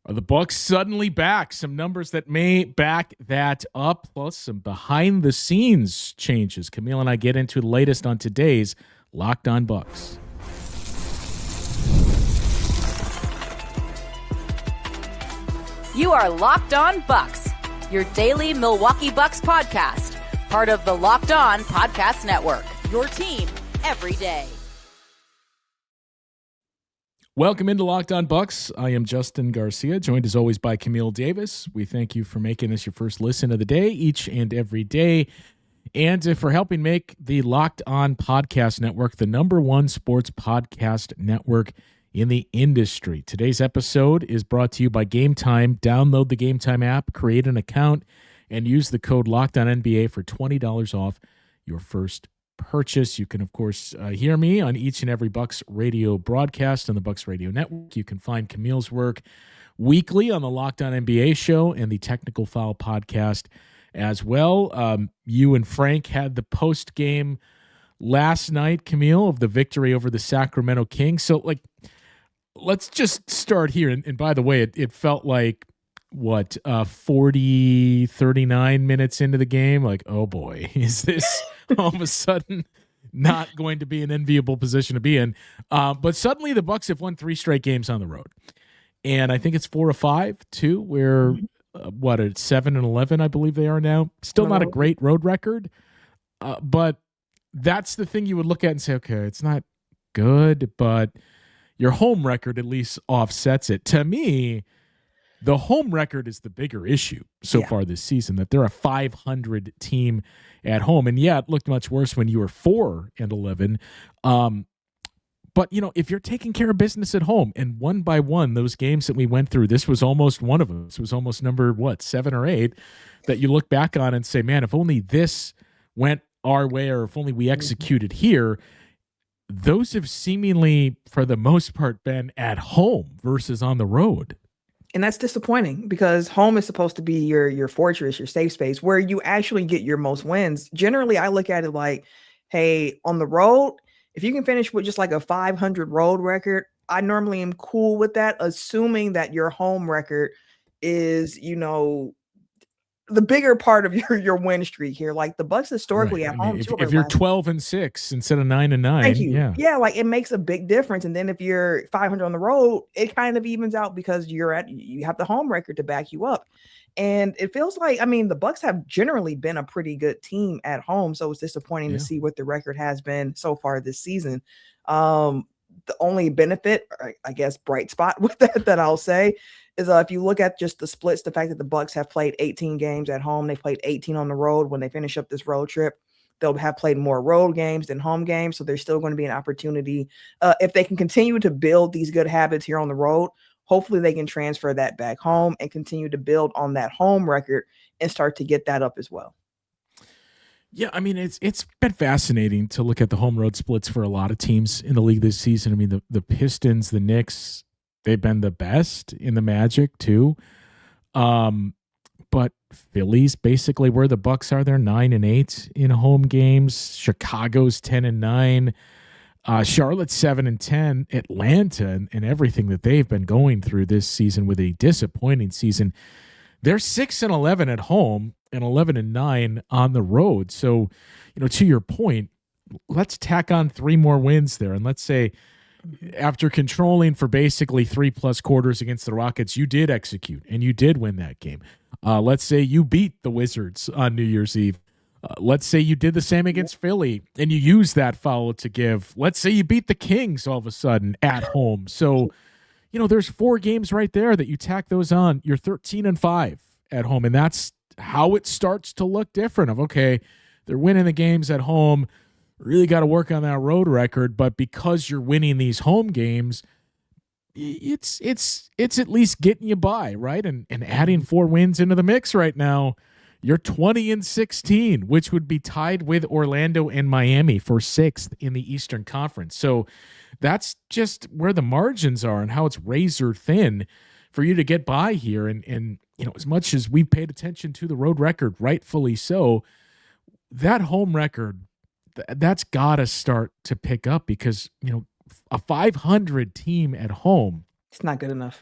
Are the Bucks suddenly back? Some numbers that may back that up, plus some behind-the-scenes changes. Camille and I get into the latest on today's Locked On Bucks. You are Locked On Bucks, your daily Milwaukee Bucks podcast, part of the Locked On Podcast Network, your team every day. Welcome into Locked On Bucks. I am Justin Garcia, joined as always by Camille Davis. We thank you for making this your first listen of the day, each and every day, and for helping make the Locked On Podcast Network the #1 sports podcast network in the industry. Today's episode is brought to you by Game Time. Download the Game Time app, create an account, and use the code LOCKEDONNBA for $20 off your first purchase. You can, of course, hear me on each and every Bucks radio broadcast on the Bucks Radio Network. You can find Camille's work weekly on the Locked On NBA show and the Technical Foul podcast as well. You and Frank had the post game last night, Camille, of the victory over the Sacramento Kings. So, let's just start here. And by the way, it felt like, 39 minutes into the game? Like, oh boy, is this all of a sudden not going to be an enviable position to be in? But suddenly the Bucks have won 3 straight games on the road. And I think it's 4 of 5, too, where, at 7-11, I believe they are now. Still not a great road record. But that's the thing you would look at and say, okay, it's not good, but your home record at least offsets it. To me, the home record is the bigger issue so far this season, that they're a 500 team at home. And yeah, it looked much worse when you were 4-11. But, if you're taking care of business at home, and one by one, those games that we went through, this was almost one of them. This was almost number, 7 or 8, that you look back on and say, man, if only this went our way, or if only we executed here. Those have seemingly, for the most part, been at home versus on the road. And that's disappointing, because home is supposed to be your fortress, your safe space, where you actually get your most wins. Generally, I look at it like, hey, on the road, if you can finish with just like a 500 road record, I normally am cool with that, assuming that your home record is, the bigger part of your win streak here. Like the Bucks historically at home. If you're 12-6 instead of 9-9, thank you. Yeah, like it makes a big difference. And then if you're 500 on the road, it kind of evens out, because you have the home record to back you up. And it feels like, the Bucks have generally been a pretty good team at home. So it's disappointing to see what the record has been so far this season. The only benefit, or I guess bright spot with that I'll say, is if you look at just the splits, the fact that the Bucks have played 18 games at home, they played 18 on the road. When they finish up this road trip, they'll have played more road games than home games. So there's still going to be an opportunity. If they can continue to build these good habits here on the road, hopefully they can transfer that back home and continue to build on that home record and start to get that up as well. Yeah, it's been fascinating to look at the home road splits for a lot of teams in the league this season. The Pistons, the Knicks, they've been the best in the Magic too. But Philly's basically where the Bucks are. They're 9-8 in home games. Chicago's 10-9. Charlotte's 7-10. Atlanta and everything that they've been going through this season with a disappointing season. They're 6-11 at home and 11-9 on the road. So, to your point, let's tack on 3 more wins there. And let's say after controlling for basically 3+ quarters against the Rockets, you did execute and you did win that game. Let's say you beat the Wizards on New Year's Eve. Let's say you did the same against Philly and you used that foul to give. Let's say you beat the Kings all of a sudden at home. So, there's 4 games right there that you tack those on. You're 13-5 at home. And that's how it starts to look different of, okay, they're winning the games at home. Really got to work on that road record. But because you're winning these home games, it's at least getting you by, right? And adding 4 wins into the mix right now, you're 20-16, which would be tied with Orlando and Miami for 6th in the Eastern Conference. So that's just where the margins are and how it's razor thin for you to get by here. And as much as we've paid attention to the road record, rightfully so, that home record, that's got to start to pick up, because, a 500 team at home, it's not good enough.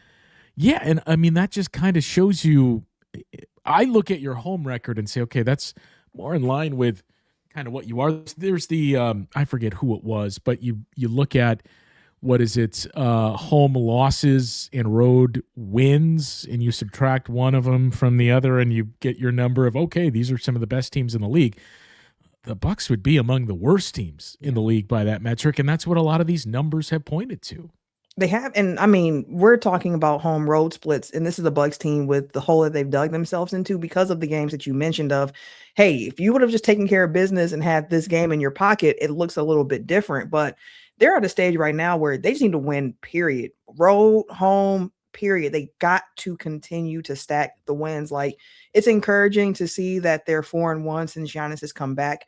Yeah, and I mean, that just kind of shows you. I look at your home record and say, okay, that's more in line with kind of what you are. There's the I forget who it was, but you look at what is it, home losses and road wins, and you subtract one of them from the other, and you get your number of, okay, these are some of the best teams in the league. The Bucks would be among the worst teams in the league by that metric, and that's what a lot of these numbers have pointed to. They have, and I mean, we're talking about home road splits, and this is the Bucks team with the hole that they've dug themselves into because of the games that you mentioned of, hey, if you would have just taken care of business and had this game in your pocket, it looks a little bit different. But they're at a stage right now where they just need to win, period. Road, home, period. They got to continue to stack the wins. Like, it's encouraging to see that they're 4-1 since Giannis has come back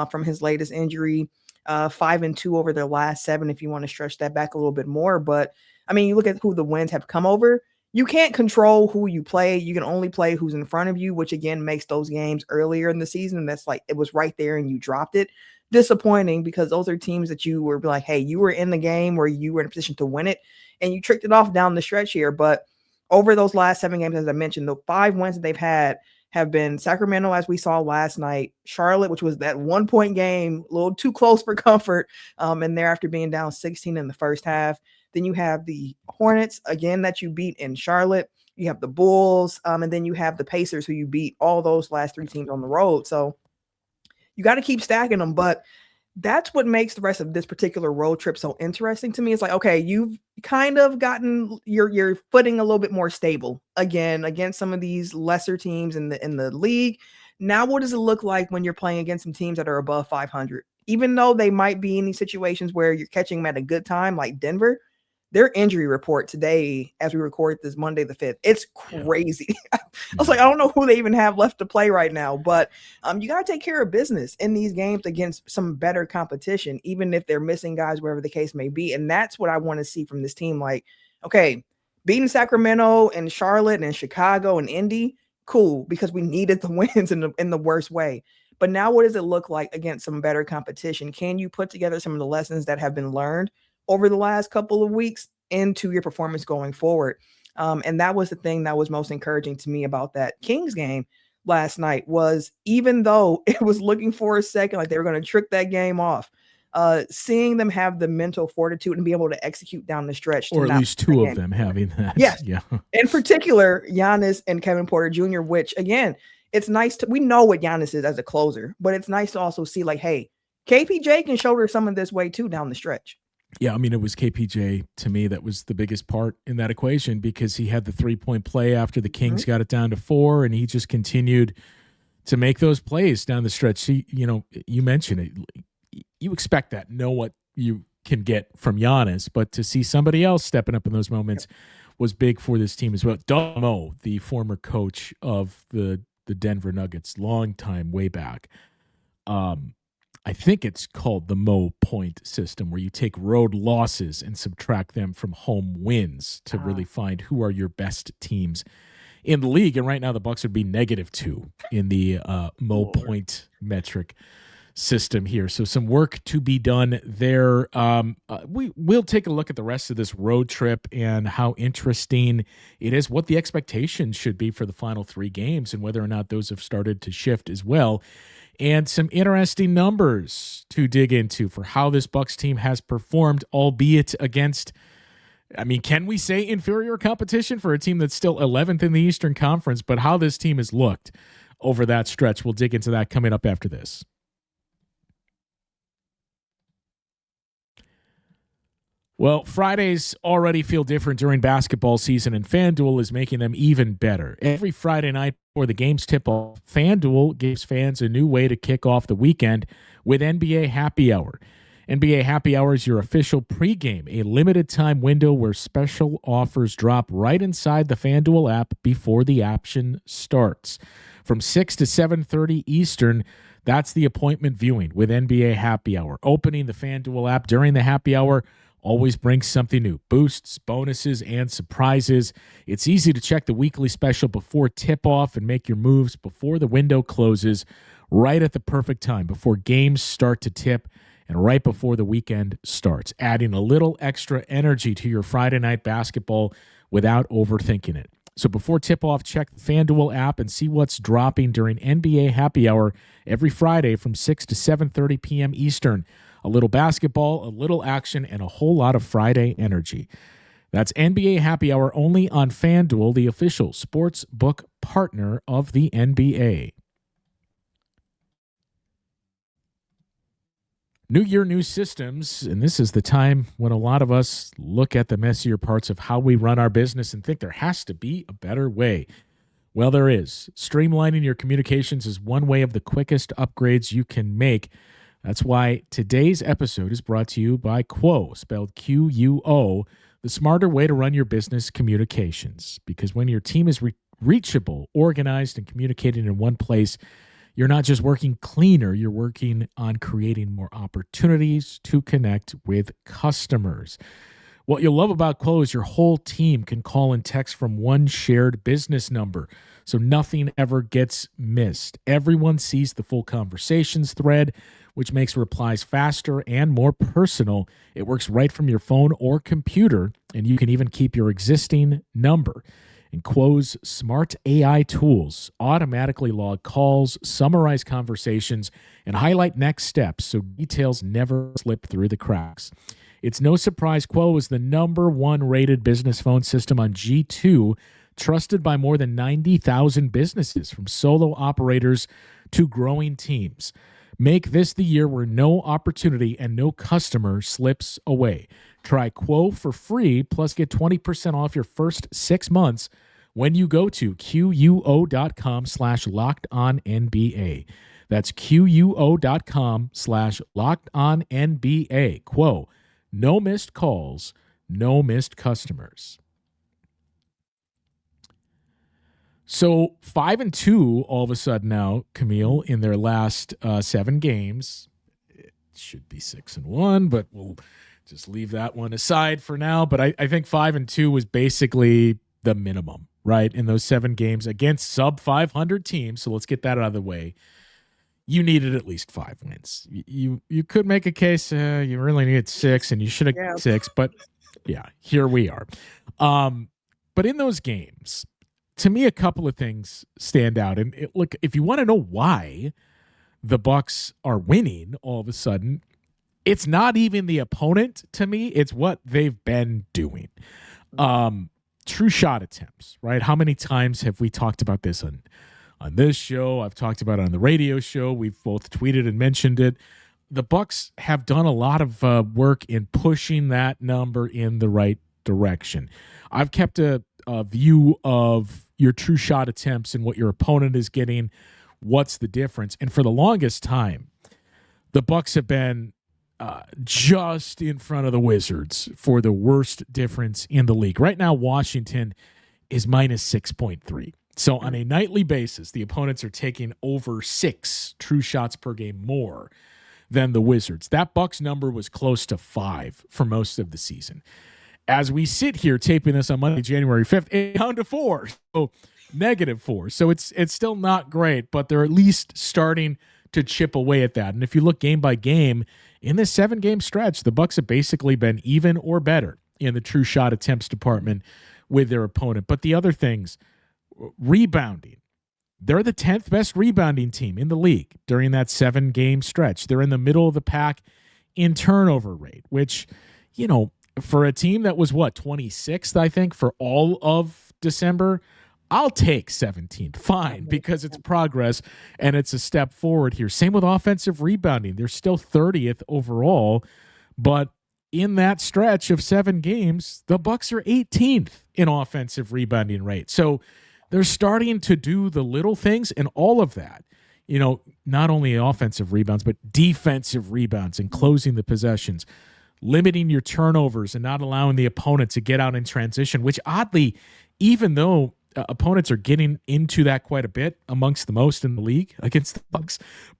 from his latest injury. 5-2 over their last 7, if you want to stretch that back a little bit more. But I mean, you look at who the wins have come over. You can't control who you play. You can only play who's in front of you, which again makes those games earlier in the season. That's like, it was right there and you dropped it. Disappointing, because those are teams that you were like, hey, you were in the game where you were in a position to win it, and you tricked it off down the stretch here. But over those last 7 games, as I mentioned, the 5 wins that they've had have been Sacramento, as we saw last night, Charlotte, which was that 1-point game, a little too close for comfort, and thereafter being down 16 in the first half. Then you have the Hornets, again, that you beat in Charlotte. You have the Bulls, and then you have the Pacers, who you beat all those last 3 teams on the road. So you got to keep stacking them, but that's what makes the rest of this particular road trip so interesting to me. It's like, okay, you've kind of gotten your footing a little bit more stable again against some of these lesser teams in the league. Now, what does it look like when you're playing against some teams that are above 500? Even though they might be in these situations where you're catching them at a good time, like Denver, their injury report today, as we record this Monday the 5th, it's crazy. I was like, I don't know who they even have left to play right now, but you got to take care of business in these games against some better competition, even if they're missing guys, wherever the case may be. And that's what I want to see from this team. Like, okay, beating Sacramento and Charlotte and Chicago and Indy, cool, because we needed the wins in the worst way. But now what does it look like against some better competition? Can you put together some of the lessons that have been learned over the last couple of weeks into your performance going forward? And that was the thing that was most encouraging to me about that Kings game last night, was even though it was looking for a second like they were going to trick that game off, seeing them have the mental fortitude and be able to execute down the stretch. Or at least 2 of them having that. Yes. Yeah. In particular, Giannis and Kevin Porter Jr., which again, it's nice we know what Giannis is as a closer, but it's nice to also see like, hey, KPJ can shoulder some of this way too down the stretch. Yeah, I mean, it was KPJ to me that was the biggest part in that equation, because he had the 3-point play after the Kings got it down to 4, and he just continued to make those plays down the stretch. You mentioned it. You expect that, know what you can get from Giannis, but to see somebody else stepping up in those moments was big for this team as well. Doug Moe, the former coach of the Denver Nuggets, long time way back, I think it's called the Mo point system, where you take road losses and subtract them from home wins to really find who are your best teams in the league. And right now the Bucks would be -2 in the Mo point metric system here. So some work to be done there. We'll take a look at the rest of this road trip and how interesting it is, what the expectations should be for the final 3 games, and whether or not those have started to shift as well. And some interesting numbers to dig into for how this Bucks team has performed, albeit against, I mean, can we say inferior competition for a team that's still 11th in the Eastern Conference, but how this team has looked over that stretch. We'll dig into that coming up after this. Well, Fridays already feel different during basketball season, and FanDuel is making them even better. Every Friday night before the games tip off, FanDuel gives fans a new way to kick off the weekend with NBA Happy Hour. NBA Happy Hour is your official pregame, a limited-time window where special offers drop right inside the FanDuel app before the action starts. From 6 to 7:30 Eastern, that's the appointment viewing with NBA Happy Hour. Opening the FanDuel app during the happy hour always brings something new. Boosts, bonuses, and surprises. It's easy to check the weekly special before tip-off and make your moves before the window closes, right at the perfect time, before games start to tip and right before the weekend starts. Adding a little extra energy to your Friday night basketball without overthinking it. So before tip-off, check the FanDuel app and see what's dropping during NBA Happy Hour every Friday from 6 to 7:30 p.m. Eastern. A little basketball, a little action, and a whole lot of Friday energy. That's NBA Happy Hour only on FanDuel, the official sports book partner of the NBA. New year, new systems, and this is the time when a lot of us look at the messier parts of how we run our business and think there has to be a better way. Well, there is. Streamlining your communications is one way of the quickest upgrades you can make. That's why today's episode is brought to you by Quo, spelled Q-U-O, the smarter way to run your business communications. Because when your team is reachable, organized, and communicating in one place, you're not just working cleaner, you're working on creating more opportunities to connect with customers. What you'll love about Quo is your whole team can call and text from one shared business number, so nothing ever gets missed. Everyone sees the full conversations thread, which makes replies faster and more personal. It works right from your phone or computer, and you can even keep your existing number. And Quo's smart AI tools automatically log calls, summarize conversations, and highlight next steps so details never slip through the cracks. It's no surprise Quo is the #1 rated business phone system on G2, trusted by more than 90,000 businesses, from solo operators to growing teams. Make this the year where no opportunity and no customer slips away. Try Quo for free, plus get 20% off your first 6 months when you go to QUO.com/LockedOnNBA. That's QUO.com/LockedOnNBA. Quo. No missed calls, no missed customers. So 5-2 all of a sudden now, Camille, in their last 7 games. It should be 6-1, but we'll just leave that one aside for now. But I think 5-2 was basically the minimum, right? In those 7 games against sub-500 teams. So let's get that out of the way. You needed at least 5 wins. You could make a case you really needed 6, and you should have got 6. But yeah, here we are. But in those games, to me, a couple of things stand out. And look, if you want to know why the Bucks are winning all of a sudden, it's not even the opponent to me. It's what they've been doing. True shot attempts, right? How many times have we talked about this on this show? I've talked about it on the radio show. We've both tweeted and mentioned it. The Bucks have done a lot of work in pushing that number in the right direction. I've kept a view of your true shot attempts and what your opponent is getting. What's the difference? And for the longest time, the Bucks have been just in front of the Wizards for the worst difference in the league. Right now, Washington is minus 6.3. So on a nightly basis, the opponents are taking over 6 true shots per game more than the Wizards. That Bucks number was close to 5 for most of the season. As we sit here taping this on Monday, January 5th, it's down to 4. So -4. So it's still not great, but they're at least starting to chip away at that. And if you look game by game, in this 7-game stretch, the Bucks have basically been even or better in the true shot attempts department with their opponent. But the other things, rebounding, they're the 10th best rebounding team in the league during that 7-game stretch. They're in the middle of the pack in turnover rate, which, you know, for a team that was 26th, I think, for all of December, I'll take 17th. Fine, because it's progress and it's a step forward here. Same with offensive rebounding. They're still 30th overall, but in that stretch of 7 games, the Bucks are 18th in offensive rebounding rate. So they're starting to do the little things, and all of that, you know, not only offensive rebounds, but defensive rebounds and closing the possessions, limiting your turnovers and not allowing the opponent to get out in transition, which oddly, even though opponents are getting into that quite a bit amongst the most in the league against the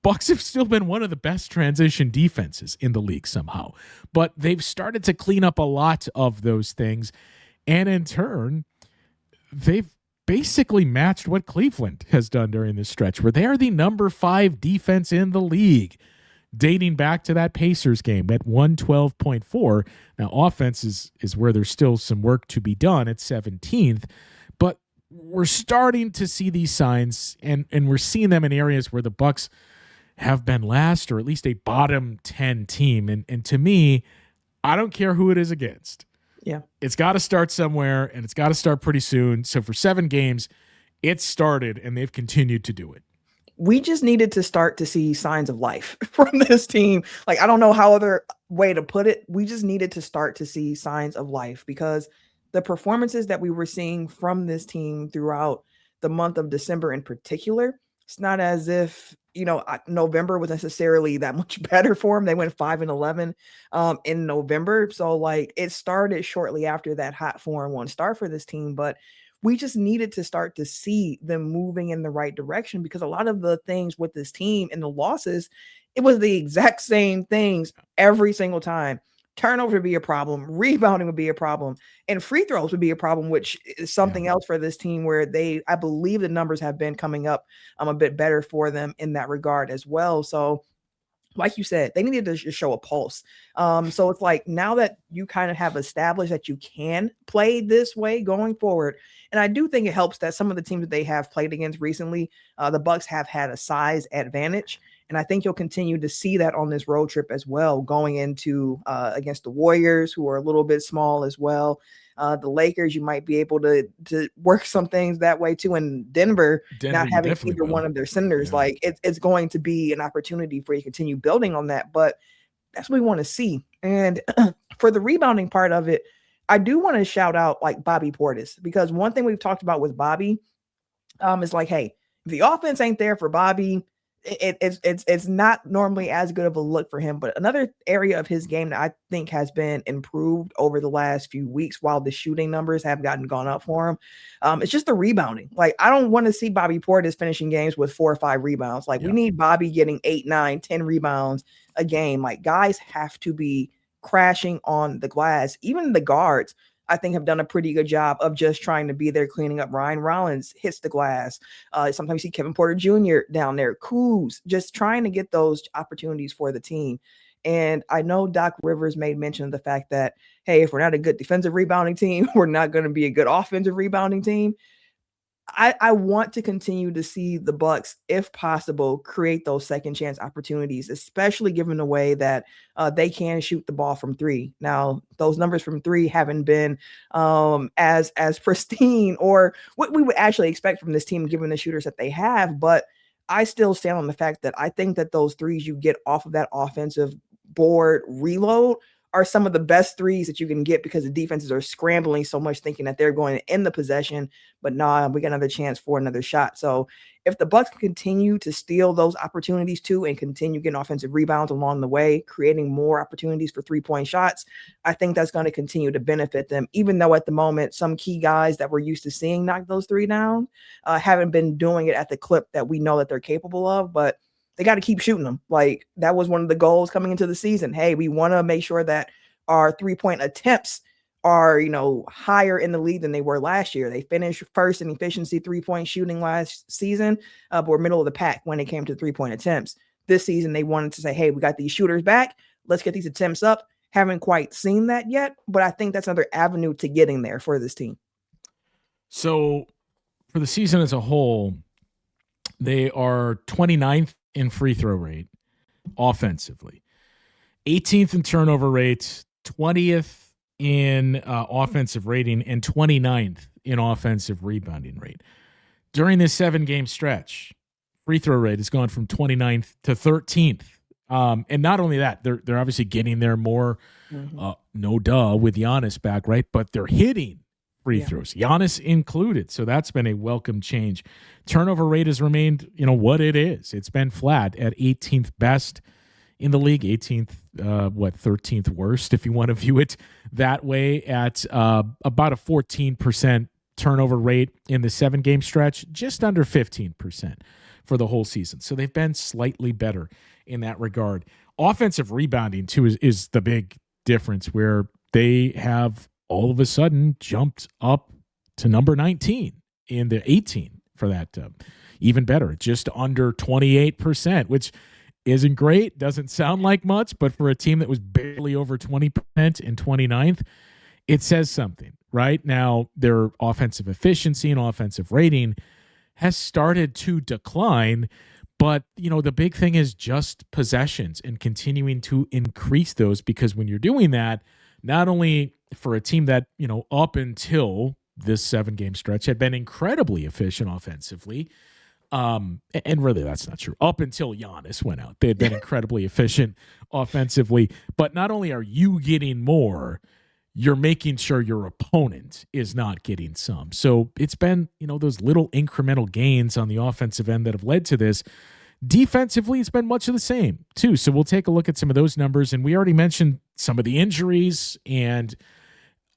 Bucks have still been one of the best transition defenses in the league somehow. But they've started to clean up a lot of those things. And in turn, they've basically matched what Cleveland has done during this stretch, where they are the number 5 defense in the league dating back to that Pacers game at 112.4. Now, offense is where there's still some work to be done at 17th, but we're starting to see these signs, and we're seeing them in areas where the Bucks have been last or at least a bottom 10 team. And to me, I don't care who it is against. Yeah. It's got to start somewhere, and it's got to start pretty soon. So for 7 games, it started, and they've continued to do it. We just needed to start to see signs of life from this team. Like, I don't know how other way to put it. We just needed to start to see signs of life, because the performances that we were seeing from this team throughout the month of December in particular, it's not as if, November was necessarily that much better for them. They went 5-11 in November. So like, it started shortly after that hot 4-1 start for this team, but we just needed to start to see them moving in the right direction, because a lot of the things with this team and the losses, it was the exact same things every single time. Turnover would be a problem, rebounding would be a problem, and free throws would be a problem, which is something else for this team where I believe the numbers have been coming up a bit better for them in that regard as well. So like you said, they needed to just show a pulse. So it's like, now that you kind of have established that you can play this way going forward, and I do think it helps that some of the teams that they have played against recently, the Bucks have had a size advantage. And I think you'll continue to see that on this road trip as well, going into against the Warriors, who are a little bit small as well. The Lakers, you might be able to work some things that way too. And Denver not having either one of their centers, like it's going to be an opportunity for you to continue building on that. But that's what we want to see. And for the rebounding part of it, I do want to shout out like Bobby Portis, because one thing we've talked about with Bobby is like, hey, if the offense ain't there for Bobby, it's not normally as good of a look for him. But another area of his game that I think has been improved over the last few weeks, while the shooting numbers have gone up for him, it's just the rebounding. Like, I don't want to see Bobby Portis finishing games with 4 or 5 rebounds. Like, we need Bobby getting 8, 9, 10 rebounds a game. Like, guys have to be crashing on the glass. Even the guards, I think, have done a pretty good job of just trying to be there cleaning up. Ryan Rollins hits the glass. Sometimes you see Kevin Porter Jr. down there. Kuz, just trying to get those opportunities for the team. And I know Doc Rivers made mention of the fact that, hey, if we're not a good defensive rebounding team, we're not going to be a good offensive rebounding team. I want to continue to see the Bucks, if possible, create those second chance opportunities, especially given the way that they can shoot the ball from 3. Now, those numbers from 3 haven't been as pristine or what we would actually expect from this team, given the shooters that they have. But I still stand on the fact that I think that those threes you get off of that offensive board reload are some of the best threes that you can get, because the defenses are scrambling so much, thinking that they're going to end the possession, but nah, we got another chance for another shot. So if the Bucks continue to steal those opportunities too, and continue getting offensive rebounds along the way, creating more opportunities for 3-point shots, I think that's going to continue to benefit them, even though at the moment, some key guys that we're used to seeing knock those 3 down haven't been doing it at the clip that we know that they're capable of. But they got to keep shooting them. Like, that was one of the goals coming into the season. Hey, we want to make sure that our 3-point attempts are, higher in the league than they were last year. They finished first in efficiency 3-point shooting last season, but we're middle of the pack when it came to 3-point attempts. This season, they wanted to say, hey, we got these shooters back. Let's get these attempts up. Haven't quite seen that yet, but I think that's another avenue to getting there for this team. So for the season as a whole, they are 29th in free throw rate offensively, 18th in turnover rate, 20th in offensive rating, and 29th in offensive rebounding rate. During this 7-game stretch, free throw rate has gone from 29th to 13th. And not only that, they're obviously getting there more, no duh, with Giannis back, right? But they're hitting free throws, Giannis included. So that's been a welcome change. Turnover rate has remained, what it is. It's been flat at 18th best in the league, 18th, 13th worst, if you want to view it that way, at about a 14% turnover rate in the 7-game stretch, just under 15% for the whole season. So they've been slightly better in that regard. Offensive rebounding, too, is the big difference, where they have all of a sudden jumped up to number 19 in the 18 for that. Even better, just under 28%, which isn't great, doesn't sound like much, but for a team that was barely over 20% in 29th, it says something. Right now, their offensive efficiency and offensive rating has started to decline, but the big thing is just possessions and continuing to increase those, because when you're doing that, not only for a team that, up until this 7-game stretch had been incredibly efficient offensively, and really that's not true. Up until Giannis went out, they had been incredibly efficient offensively, but not only are you getting more, you're making sure your opponent is not getting some. So it's been, those little incremental gains on the offensive end that have led to this. Defensively, it's been much of the same, too. So we'll take a look at some of those numbers. And we already mentioned some of the injuries and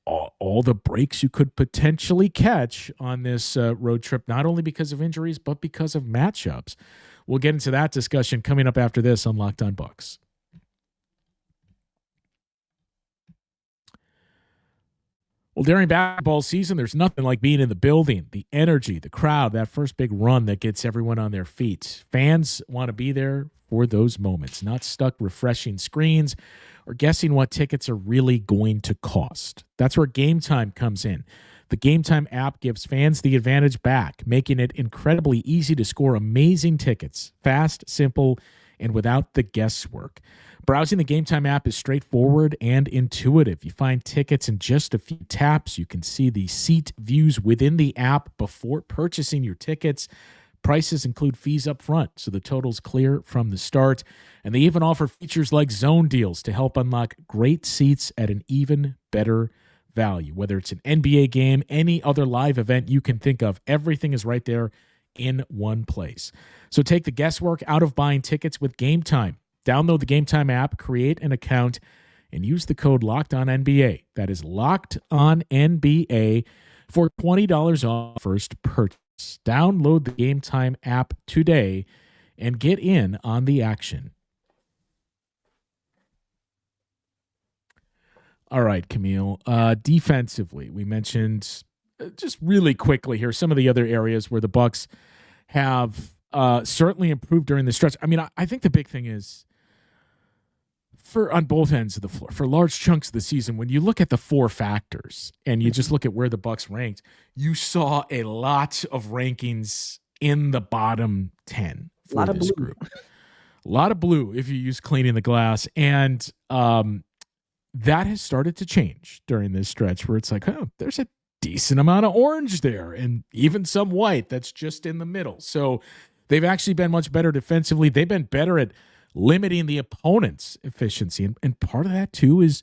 all the breaks you could potentially catch on this road trip, not only because of injuries, but because of matchups. We'll get into that discussion coming up after this on Locked On Bucks. Well, during basketball season, there's nothing like being in the building, the energy, the crowd, that first big run that gets everyone on their feet. Fans want to be there for those moments, not stuck refreshing screens or guessing what tickets are really going to cost. That's where Game Time comes in. The Game Time app gives fans the advantage back, making it incredibly easy to score amazing tickets, fast, simple, and without the guesswork. Browsing the Game Time app is straightforward and intuitive. You find tickets in just a few taps. You can see the seat views within the app before purchasing your tickets. Prices include fees up front, so the total's clear from the start. And they even offer features like zone deals to help unlock great seats at an even better value. Whether it's an NBA game, any other live event you can think of, everything is right there in one place. So take the guesswork out of buying tickets with Game Time. Download the Game Time app, create an account, and use the code LOCKEDONNBA. That is LOCKEDONNBA for $20 off first purchase. Download the Game Time app today and get in on the action. All right, Camille. Defensively, we mentioned just really quickly here some of the other areas where the Bucks have certainly improved during the stretch. I mean, I think the big thing is on both ends of the floor, for large chunks of the season, when you look at the four factors and you just look at where the Bucks ranked, you saw a lot of rankings in the bottom 10 for this group. A lot of blue if you use cleaning the glass. And that has started to change during this stretch where it's like, oh, there's a decent amount of orange there and even some white that's just in the middle. So they've actually been much better defensively. They've been better at limiting the opponent's efficiency. And part of that, too, is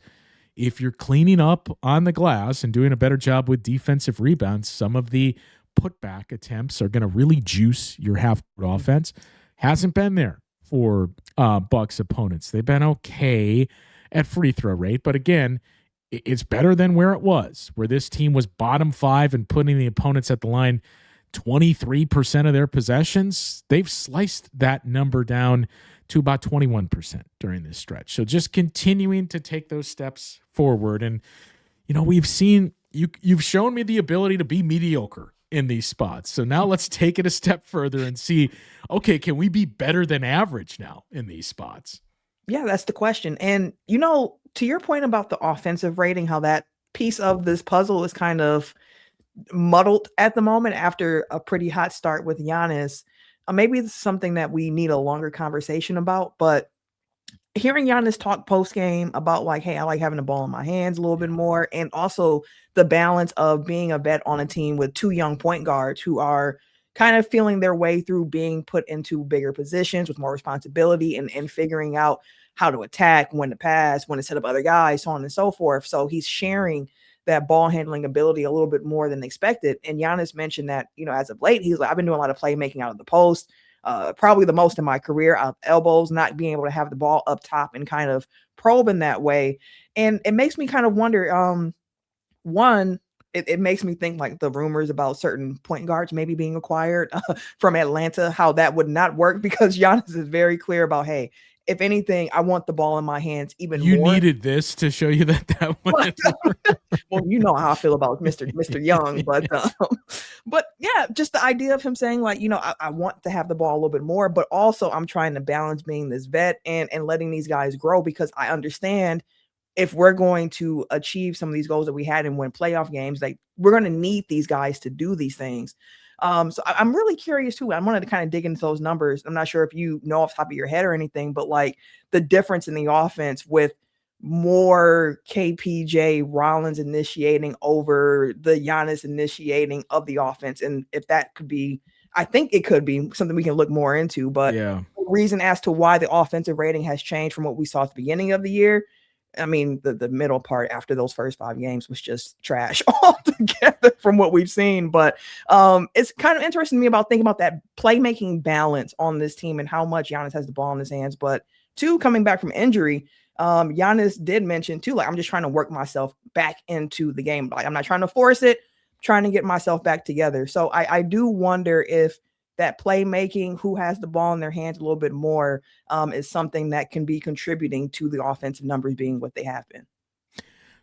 if you're cleaning up on the glass and doing a better job with defensive rebounds, some of the putback attempts are going to really juice your half-court offense. Hasn't been there for Bucks opponents. They've been okay at free throw rate, but again, it's better than where it was, where this team was bottom 5 and putting the opponents at the line 23% of their possessions. They've sliced that number down to about 21% during this stretch. So just continuing to take those steps forward. And, we've seen you've shown me the ability to be mediocre in these spots. So now let's take it a step further and see, okay, can we be better than average now in these spots? Yeah, that's the question. And, to your point about the offensive rating, how that piece of this puzzle is kind of muddled at the moment after a pretty hot start with Giannis. Maybe it's something that we need a longer conversation about, but hearing Giannis talk post game about like, hey, I like having the ball in my hands a little bit more. And also the balance of being a vet on a team with two young point guards who are kind of feeling their way through being put into bigger positions with more responsibility and figuring out how to attack, when to pass, when to set up other guys, so on and so forth. So he's sharing that ball handling ability a little bit more than expected. And Giannis mentioned that, as of late, he's like, I've been doing a lot of playmaking out of the post, probably the most in my career, out of elbows, not being able to have the ball up top and kind of probe in that way. And it makes me kind of wonder, one, it makes me think like the rumors about certain point guards maybe being acquired from Atlanta, how that would not work, because Giannis is very clear about, hey, if anything, I want the ball in my hands even You more. needed this to show you that one. Well, you know how I feel about Mr. Young, but yeah, just the idea of him saying like, I want to have the ball a little bit more, but also I'm trying to balance being this vet and letting these guys grow, because I understand if we're going to achieve some of these goals that we had and win playoff games, like we're going to need these guys to do these things. So I'm really curious too. I wanted to kind of dig into those numbers. I'm not sure if you know off the top of your head or anything, but like the difference in the offense with more KPJ Rollins initiating over the Giannis initiating of the offense. And if that could be, I think it could be something we can look more into, but Yeah. the reason as to why the offensive rating has changed from what we saw at the beginning of the year, I mean, the middle part after those first 5 games was just trash altogether from what we've seen. But it's kind of interesting to me about thinking about that playmaking balance on this team and how much Giannis has the ball in his hands. But 2, coming back from injury, Giannis did mention too, like, I'm just trying to work myself back into the game. Like, I'm not trying to force it, trying to get myself back together. So I do wonder if that playmaking, who has the ball in their hands a little bit more, is something that can be contributing to the offensive numbers being what they have been.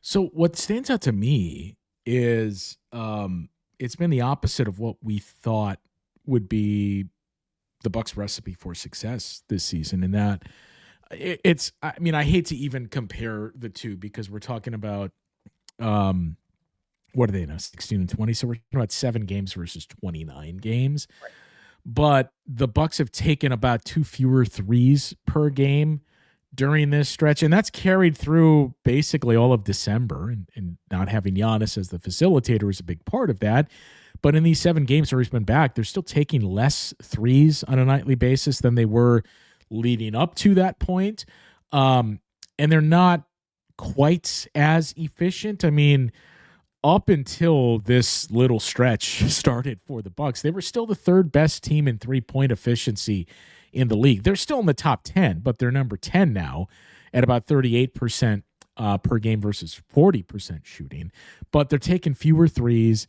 So what stands out to me is it's been the opposite of what we thought would be the Bucks' recipe for success this season. In that I mean, I hate to even compare the two because we're talking about what are they now, 16 and 20? So we're talking about 7 games versus 29 games. Right. But the Bucks have taken about 2 fewer threes per game during this stretch, and that's carried through basically all of December, and not having Giannis as the facilitator is a big part of that. But in these 7 games where he's been back, they're still taking less threes on a nightly basis than they were leading up to that point. And they're not quite as efficient. I mean, up until this little stretch started for the Bucks, they were still the 3rd best team in 3-point efficiency in the league. They're still in the top 10, but they're number 10 now at about 38% per game versus 40% shooting. But they're taking fewer threes,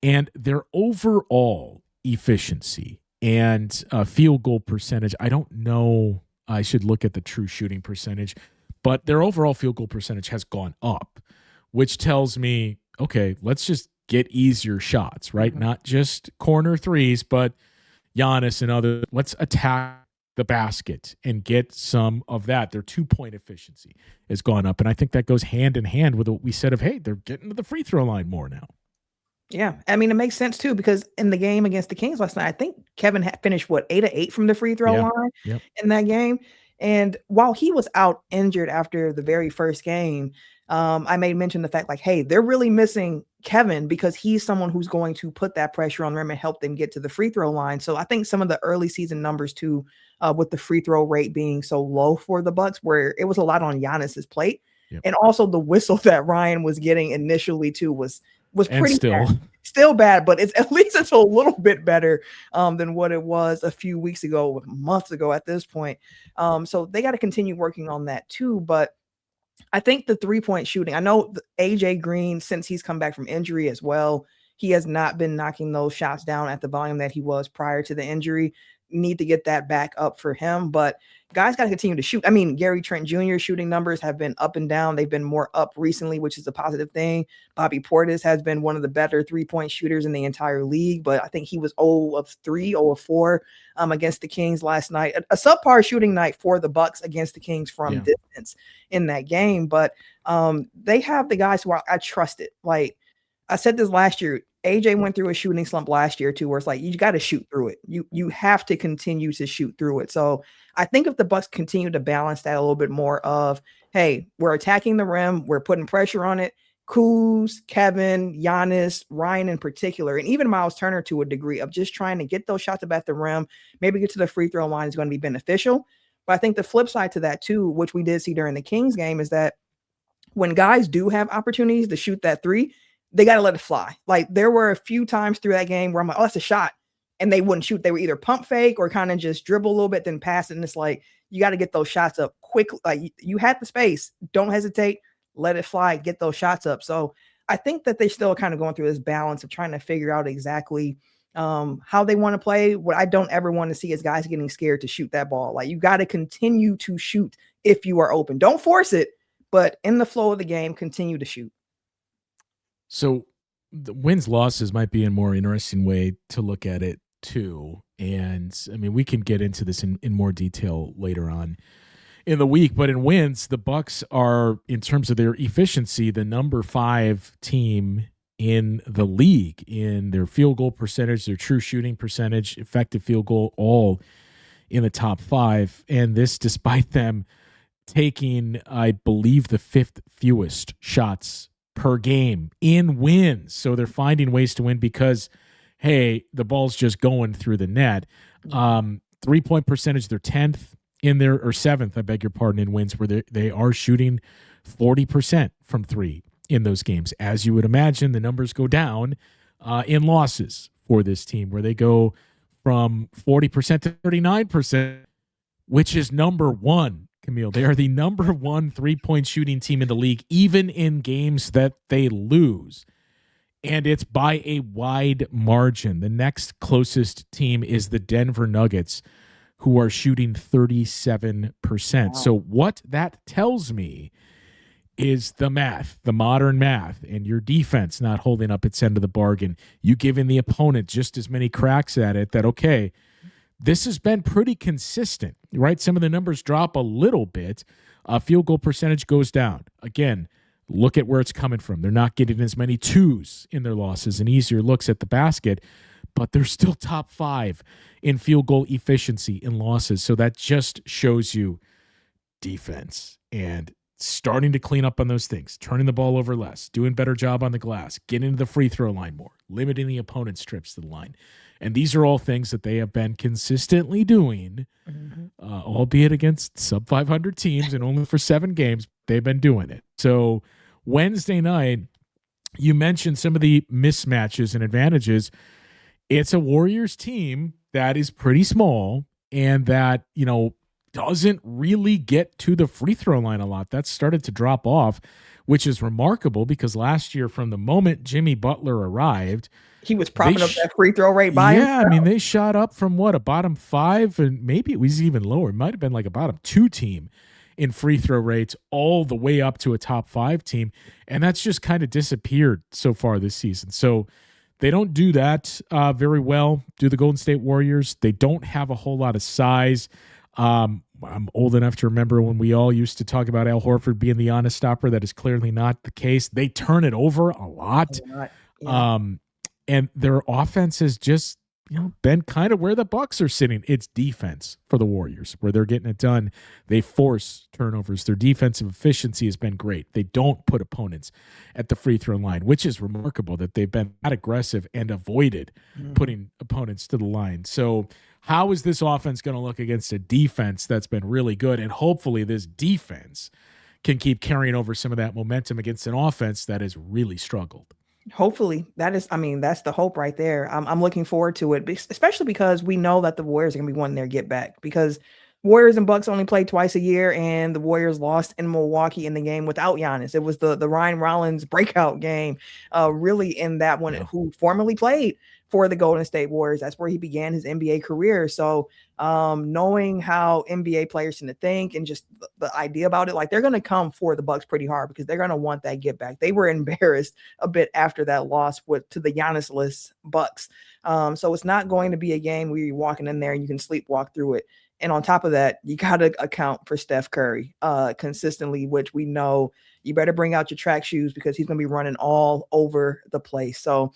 and their overall efficiency and field goal percentage, I don't know, I should look at the true shooting percentage, but their overall field goal percentage has gone up, which tells me, okay, let's just get easier shots, right? Mm-hmm. Not just corner threes, but Giannis and other. Let's attack the basket and get some of that. Their 2-point efficiency has gone up, and I think that goes hand in hand with what we said of, hey, they're getting to the free throw line more now. Yeah, I mean, it makes sense too, because in the game against the Kings last night, I think Kevin had finished 8 of 8 from the free throw line in that game. And while he was out injured after the very first game, I made mention the fact like, hey, they're really missing Kevin because he's someone who's going to put that pressure on them and help them get to the free throw line. So I think some of the early season numbers too, with the free throw rate being so low for the Bucks, where it was a lot on Giannis's plate. Yep. And also the whistle that Ryan was getting initially too was pretty still bad, but at least it's a little bit better than what it was a few weeks ago, months ago at this point. So they got to continue working on that too. But I think the 3-point shooting, I know AJ Green, since he's come back from injury as well, he has not been knocking those shots down at the volume that he was prior to the injury. Need to get that back up for him, but guys got to continue to shoot. I mean, Gary Trent Jr. shooting numbers have been up and down. They've been more up recently, which is a positive thing. Bobby Portis has been one of the better 3-point shooters in the entire league, but I think he was 0 of 3, 0 of 4 against the Kings last night. A subpar shooting night for the Bucks against the Kings from distance in that game, but they have the guys who I trusted. Like I said this last year, AJ went through a shooting slump last year too, where it's like, you got to shoot through it. You have to continue to shoot through it. So I think if the Bucks continue to balance that a little bit more of, hey, we're attacking the rim, we're putting pressure on it. Kuz, Kevin, Giannis, Ryan in particular, and even Miles Turner to a degree of just trying to get those shots up at the rim, maybe get to the free throw line is going to be beneficial. But I think the flip side to that too, which we did see during the Kings game, is that when guys do have opportunities to shoot that 3, they got to let it fly. Like there were a few times through that game where I'm like, oh, that's a shot. And they wouldn't shoot. They were either pump fake or kind of just dribble a little bit, then pass it. And it's like, you got to get those shots up quickly. Like you had the space. Don't hesitate. Let it fly. Get those shots up. So I think that they're still kind of going through this balance of trying to figure out exactly how they want to play. What I don't ever want to see is guys getting scared to shoot that ball. Like, you got to continue to shoot if you are open. Don't force it, but in the flow of the game, continue to shoot. So the wins losses might be a more interesting way to look at it too. And I mean, we can get into this in more detail later on in the week, but in wins, the Bucks are, in terms of their efficiency, the number 5 team in the league in their field goal percentage, their true shooting percentage, effective field goal, all in the top 5. And this despite them taking, I believe, the 5th fewest shots per game in wins. So they're finding ways to win because, hey, the ball's just going through the net. 3-point percentage, they're 10th in their, or 7th, I beg your pardon, in wins, where they are shooting 40% from 3 in those games. As you would imagine, the numbers go down in losses for this team, where they go from 40% to 39%, which is number 1. Camille, they are the number 1 3-point shooting team in the league, even in games that they lose. And it's by a wide margin. The next closest team is the Denver Nuggets, who are shooting 37%. Wow. So what that tells me is the math, the modern math, and your defense not holding up its end of the bargain. You giving the opponent just as many cracks at it that, okay, this has been pretty consistent, right? Some of the numbers drop a little bit. Field goal percentage goes down. Again, look at where it's coming from. They're not getting as many 2s in their losses and easier looks at the basket, but they're still top 5 in field goal efficiency in losses. So that just shows you defense and starting to clean up on those things, turning the ball over less, doing a better job on the glass, getting to the free throw line more, limiting the opponent's trips to the line. And these are all things that they have been consistently doing, albeit against sub-500 teams and only for 7 games. They've been doing it. So Wednesday night, you mentioned some of the mismatches and advantages. It's a Warriors team that is pretty small and that, doesn't really get to the free throw line a lot. That's started to drop off, which is remarkable because last year, from the moment Jimmy Butler arrived, he was propping up that free throw rate by himself. I mean, they shot up from a bottom 5, and maybe it was even lower. It might have been like a bottom 2 team in free throw rates all the way up to a top 5 team. And that's just kind of disappeared so far this season. So they don't do that very well, do the Golden State Warriors. They don't have a whole lot of size. I'm old enough to remember when we all used to talk about Al Horford being the honest stopper. That is clearly not the case. They turn it over a lot. Yeah. And their offense has just been kind of where the Bucks are sitting. It's defense for the Warriors, where they're getting it done. They force turnovers. Their defensive efficiency has been great. They don't put opponents at the free throw line, which is remarkable that they've been that aggressive and avoided putting opponents to the line. So how is this offense going to look against a defense that's been really good? And hopefully this defense can keep carrying over some of that momentum against an offense that has really struggled. Hopefully that's the hope right there. I'm looking forward to it, especially because we know that the Warriors are going to be wanting their get back, because Warriors and Bucks only play twice a year, and the Warriors lost in Milwaukee in the game without Giannis. It was the Ryan Rollins breakout game, really in that one, who formerly played for the Golden State Warriors. That's where he began his NBA career. So knowing how NBA players tend to think and just the idea about it, like, they're going to come for the Bucks pretty hard because they're going to want that get back. They were embarrassed a bit after that loss to the Giannis-less Bucks. So it's not going to be a game where you're walking in there and you can sleepwalk through it. And on top of that, you got to account for Steph Curry consistently, which we know you better bring out your track shoes because he's going to be running all over the place. So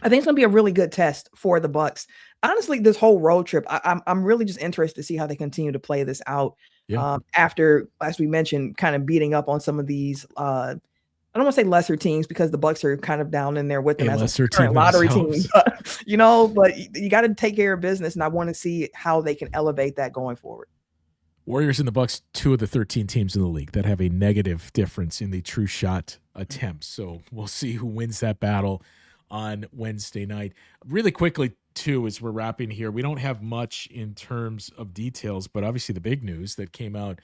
I think it's going to be a really good test for the Bucks. Honestly, this whole road trip, I'm really just interested to see how they continue to play this out after, as we mentioned, kind of beating up on some of these I don't want to say lesser teams because the Bucks are kind of down in there with them as a current lottery team, but you got to take care of business, and I want to see how they can elevate that going forward. Warriors and the Bucks, 2 of the 13 teams in the league that have a negative difference in the true shot attempts. So we'll see who wins that battle on Wednesday night. Really quickly, too, as we're wrapping here, we don't have much in terms of details, but obviously the big news that came out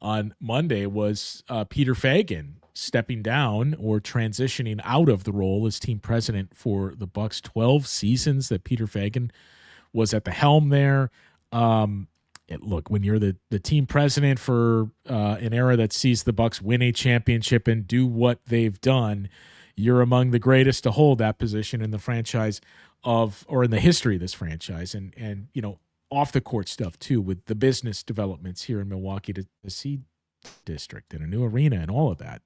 on Monday was Peter Feigin stepping down or transitioning out of the role as team president for the Bucks. 12 seasons that Peter Feigin was at the helm there. Look, when you're the team president for an era that sees the Bucks win a championship and do what they've done, you're among the greatest to hold that position in the franchise or in the history of this franchise. And off the court stuff too, with the business developments here in Milwaukee to see district and a new arena and all of that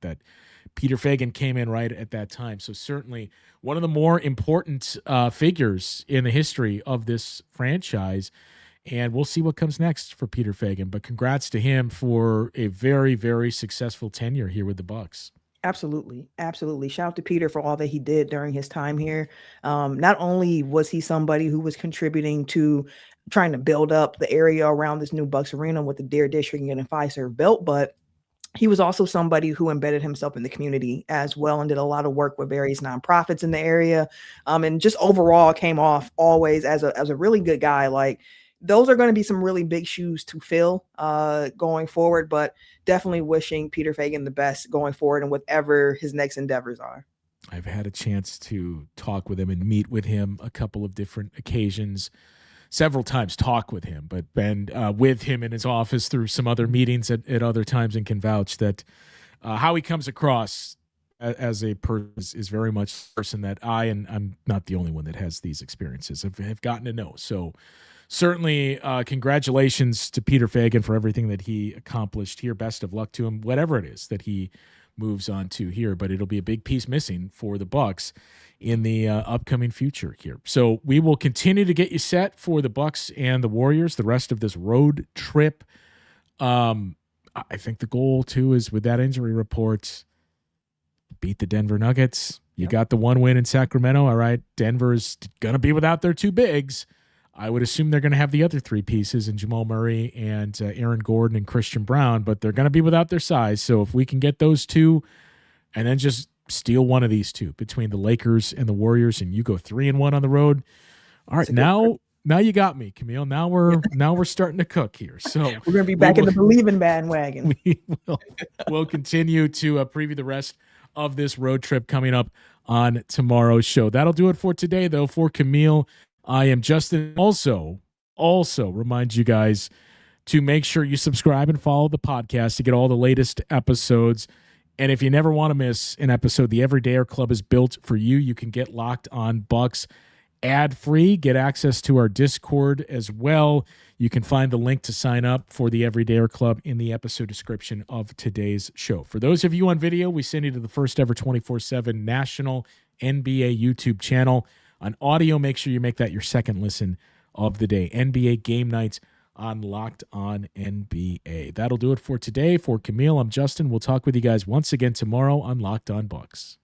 Peter Feigin came in right at that time. So certainly one of the more important figures in the history of this franchise. And we'll see what comes next for Peter Feigin. But congrats to him for a very, very successful tenure here with the Bucks. Absolutely. Absolutely. Shout out to Peter for all that he did during his time here. Not only was he somebody who was contributing to trying to build up the area around this new Bucks arena with the Dare District and Fiserv built, but he was also somebody who embedded himself in the community as well and did a lot of work with various nonprofits in the area. And just overall came off always as a really good guy. Like, those are going to be some really big shoes to fill going forward, but definitely wishing Peter Feigin the best going forward and whatever his next endeavors are. I've had a chance to talk with him and meet with him a couple of different occasions, several times talk with him, but been with him in his office through some other meetings at other times, and can vouch that how he comes across as a person is very much a person that and I'm not the only one that has these experiences, have gotten to know. So certainly congratulations to Peter Feigin for everything that he accomplished here. Best of luck to him, whatever it is that he moves on to here, but it'll be a big piece missing for the Bucks in the upcoming future here. So we will continue to get you set for the Bucks and the Warriors, the rest of this road trip. I think the goal too is, with that injury report, beat the Denver Nuggets. You got the one win in Sacramento. All right, Denver's going to be without their two bigs. I would assume they're going to have the other three pieces in Jamal Murray and Aaron Gordon and Christian Brown, but they're going to be without their size. So if we can get those two and then just steal one of these two between the Lakers and the Warriors, and you go 3-1 on the road. All right, now you got me, Camille. Now we're starting to cook here. So we're going to be back in the believing bandwagon. We'll continue to preview the rest of this road trip coming up on tomorrow's show. That'll do it for today, though. For Camille, I am Justin. Also remind you guys to make sure you subscribe and follow the podcast to get all the latest episodes. And if you never want to miss an episode, the Everydayer Club is built for you. You can get Locked On Bucks ad-free, get access to our Discord as well. You can find the link to sign up for the Everydayer Club in the episode description of today's show. For those of you on video, we send you to the first ever 24/7 national NBA YouTube channel. On audio, make sure you make that your second listen of the day. NBA game nights on Locked On NBA. That'll do it for today. For Camille, I'm Justin. We'll talk with you guys once again tomorrow on Locked On Bucks.